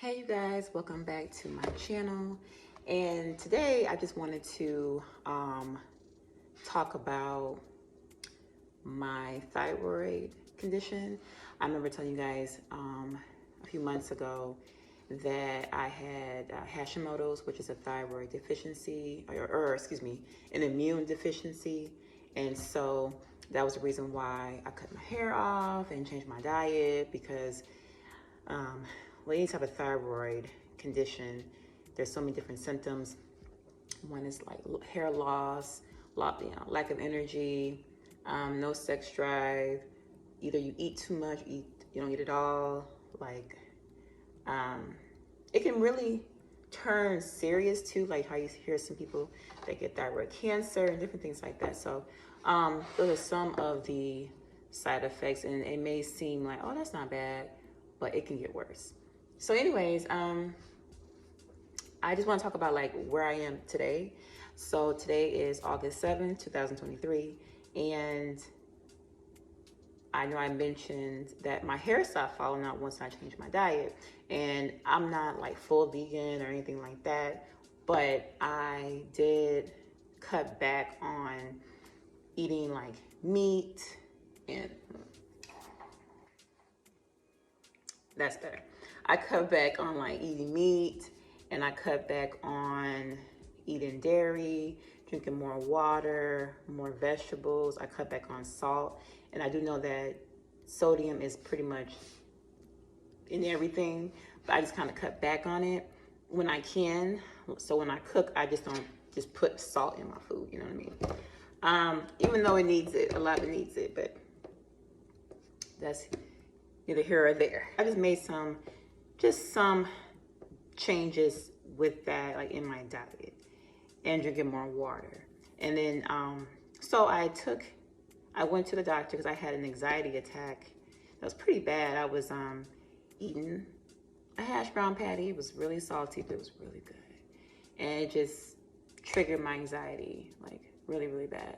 Hey you guys, welcome back to my channel. And today I just wanted to talk about my thyroid condition. I remember telling you guys a few months ago that I had Hashimoto's, which is a thyroid deficiency, or excuse me, an immune deficiency. And so that was the reason why I cut my hair off and changed my diet, because well, any type of thyroid condition, there's so many different symptoms. One is like hair loss, lack of energy, no sex drive. Either you eat too much, you don't eat at all. Like, it can really turn serious too, like how you hear some people that get thyroid cancer and different things like that. So those are some of the side effects, and it may seem like, oh, that's not bad, but it can get worse. So anyways, I just want to talk about like where I am today. So today is August 7th, 2023. And I know I mentioned that my hair stopped falling out once I changed my diet. And I'm not like full vegan or anything like that, but I did cut back on eating like meat, and that's better. I cut back on like eating meat, and I cut back on eating dairy, drinking more water, more vegetables. I cut back on salt. And I do know that sodium is pretty much in everything, but I just kind of cut back on it when I can. So when I cook, I just don't just put salt in my food, you know what I mean? Even though it needs it, a lot of it needs it, but that's neither here or there. I just made some changes with that, like in my diet, and drinking more water. And then, so I went to the doctor because I had an anxiety attack that was pretty bad. I was eating a hash brown patty. It was really salty, but it was really good. And it just triggered my anxiety, like really, really bad.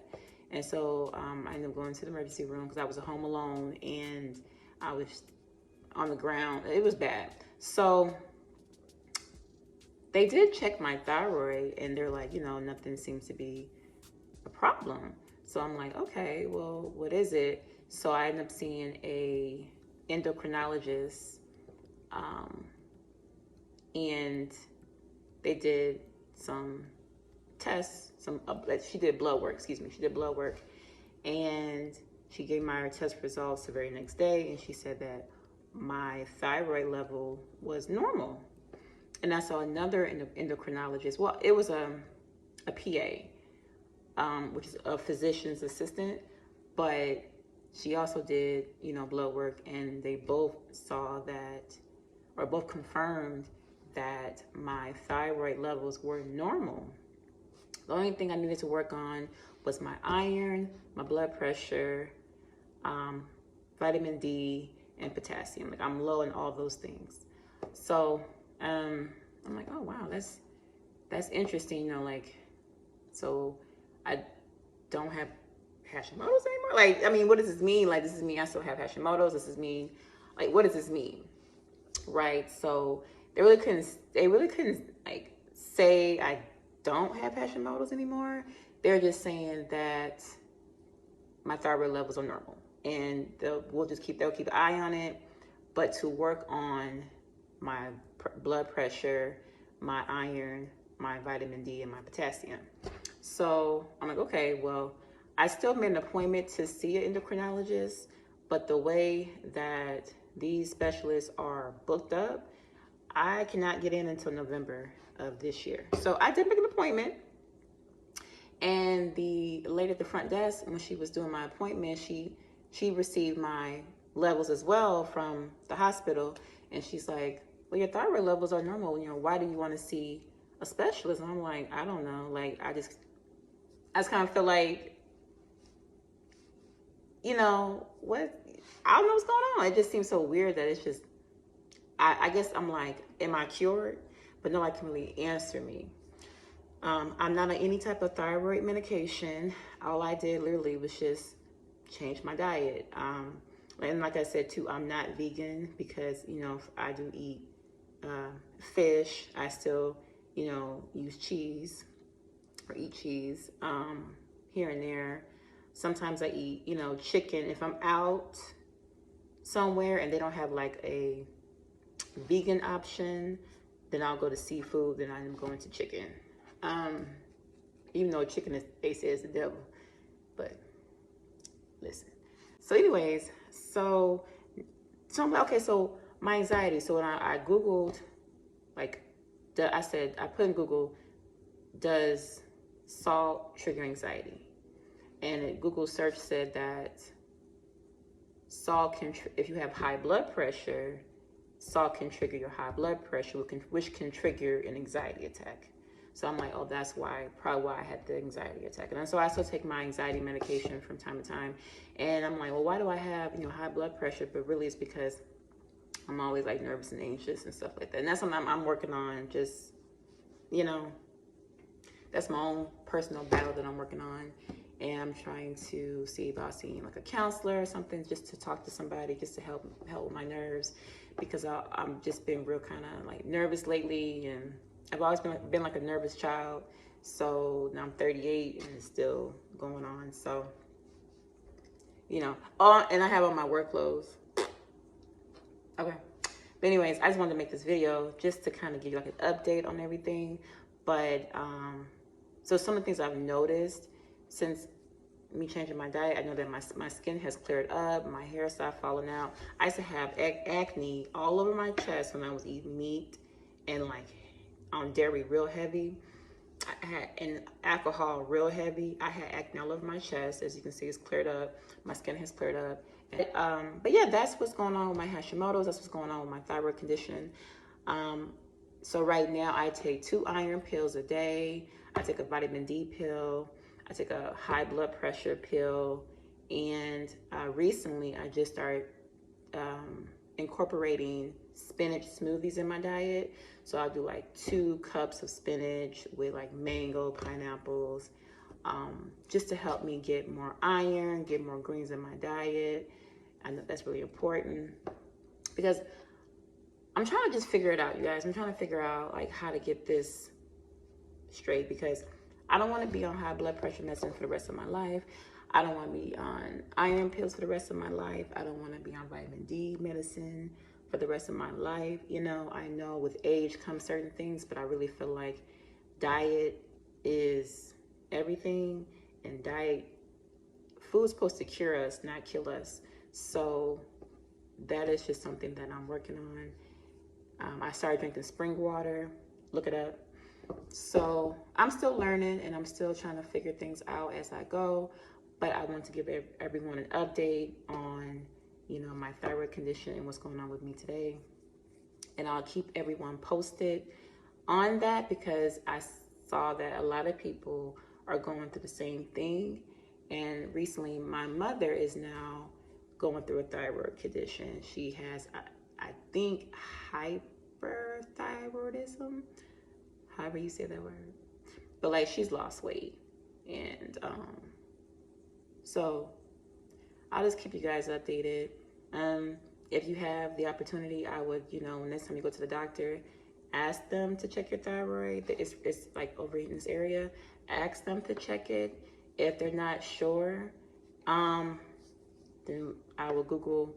And so I ended up going to the emergency room because I was at home alone and I was on the ground. It was bad. So they did check my thyroid and they're like, nothing seems to be a problem. So I'm like, okay, well, what is it? So I ended up seeing a endocrinologist, and they did some tests, she did blood work, and she gave my test results the very next day, and she said that my thyroid level was normal. And I saw another endocrinologist. Well, it was a PA, which is a physician's assistant, but she also did, blood work, and they both saw that, or both confirmed that my thyroid levels were normal. The only thing I needed to work on was my iron, my blood pressure, vitamin D, and potassium. Like, I'm low in all those things. So I'm like, oh wow, that's interesting. So I don't have Hashimoto's anymore. Like, I mean, what does this mean? Like, this is me, I still have Hashimoto's. This is me. Like, what does this mean? Right? So they really couldn't like say I don't have Hashimoto's anymore. They're just saying that my thyroid levels are normal, and they'll keep an eye on it. But to work on my blood pressure, my iron, my vitamin D, and my potassium. So I'm like, okay, well, I still made an appointment to see an endocrinologist, but the way that these specialists are booked up, I cannot get in until November of this year. So I did make an appointment, and the lady at the front desk, when she was doing my appointment, she received my levels as well from the hospital, and she's like, well, your thyroid levels are normal. Why do you want to see a specialist? And I'm like, I don't know. Like, I just kind of feel like, what? I don't know what's going on. It just seems so weird that it's just, I guess I'm like, am I cured? But no, I can really answer me. I'm not on any type of thyroid medication. All I did literally was just change my diet. And like I said too, I'm not vegan because, I do eat fish. I still, you know, use cheese or eat cheese here and there. Sometimes I eat, you know, chicken. If I'm out somewhere and they don't have like a vegan option, then I'll go to seafood, then I'm going to chicken. Even though chicken is, they say, is the devil. But listen. So anyways, so okay, so my anxiety. So when I Googled, like, I put in Google, does salt trigger anxiety? And Google search said that salt can, if you have high blood pressure, salt can trigger your high blood pressure, which can trigger an anxiety attack. So I'm like, oh, that's probably why I had the anxiety attack. And so I still take my anxiety medication from time to time. And I'm like, well, why do I have, you know, high blood pressure? But really it's because I'm always like nervous and anxious and stuff like that. And that's something I'm working on. Just, you know, that's my own personal battle that I'm working on. And I'm trying to see about seeing like a counselor or something, just to talk to somebody, just to help with my nerves, because I'm just been real kind of like nervous lately, and I've always been like a nervous child. So now I'm 38 and it's still going on. So, you know, and I have on my work clothes. Okay. But anyways, I just wanted to make this video just to kind of give you like an update on everything. But so some of the things I've noticed since me changing my diet, I know that my skin has cleared up, my hair stopped falling out. I used to have acne all over my chest when I was eating meat and like on dairy real heavy. I had, and alcohol real heavy. I had acne all over my chest. As you can see, it's cleared up. My skin has cleared up. But yeah, that's what's going on with my Hashimoto's. That's what's going on with my thyroid condition. So right now I take 2 iron pills a day. I take a vitamin D pill. I take a high blood pressure pill. And recently I just started incorporating spinach smoothies in my diet. So I'll do like 2 cups of spinach with like mango, pineapples, just to help me get more iron, get more greens in my diet. I know that's really important because I'm trying to just figure it out, you guys. I'm trying to figure out like how to get this straight, because I don't want to be on high blood pressure medicine for the rest of my life. I don't want to be on iron pills for the rest of my life. I don't want to be on vitamin D medicine for the rest of my life. You know, I know with age comes certain things, but I really feel like diet is everything, and food's supposed to cure us, not kill us. So that is just something that I'm working on. I started drinking spring water. Look it up. So I'm still learning, and I'm still trying to figure things out as I go. But I want to give everyone an update on, you know, my thyroid condition and what's going on with me today. And I'll keep everyone posted on that, because I saw that a lot of people are going through the same thing. And recently my mother is now going through a thyroid condition. She has, I think, hyperthyroidism, however you say that word. But like, she's lost weight. And so I'll just keep you guys updated. If you have the opportunity, I would, you know, next time you go to the doctor, ask them to check your thyroid. It's like over in this area. Ask them to check it. If they're not sure, then I will Google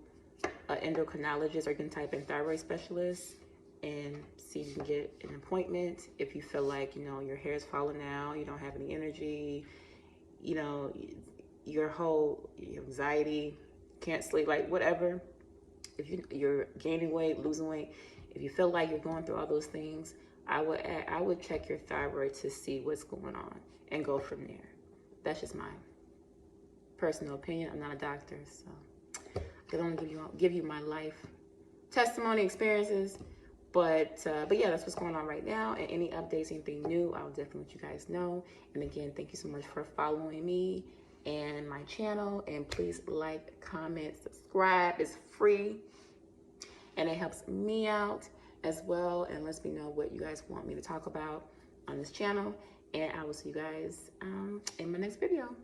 endocrinologist, or you can type in thyroid specialist and see if you can get an appointment. If you feel like, you know, your hair is falling out, you don't have any energy, you know, your anxiety, can't sleep, like whatever. If you're gaining weight, losing weight, if you feel like you're going through all those things, I would check your thyroid to see what's going on and go from there. That's just my personal opinion. I'm not a doctor, so I can only give you my life testimony, experiences. But yeah, that's what's going on right now. And any updates, anything new, I'll definitely let you guys know. And again, thank you so much for following me and my channel. And please like, comment, subscribe. It's free, and it helps me out as well, and lets me know what you guys want me to talk about on this channel. And I will see you guys in my next video.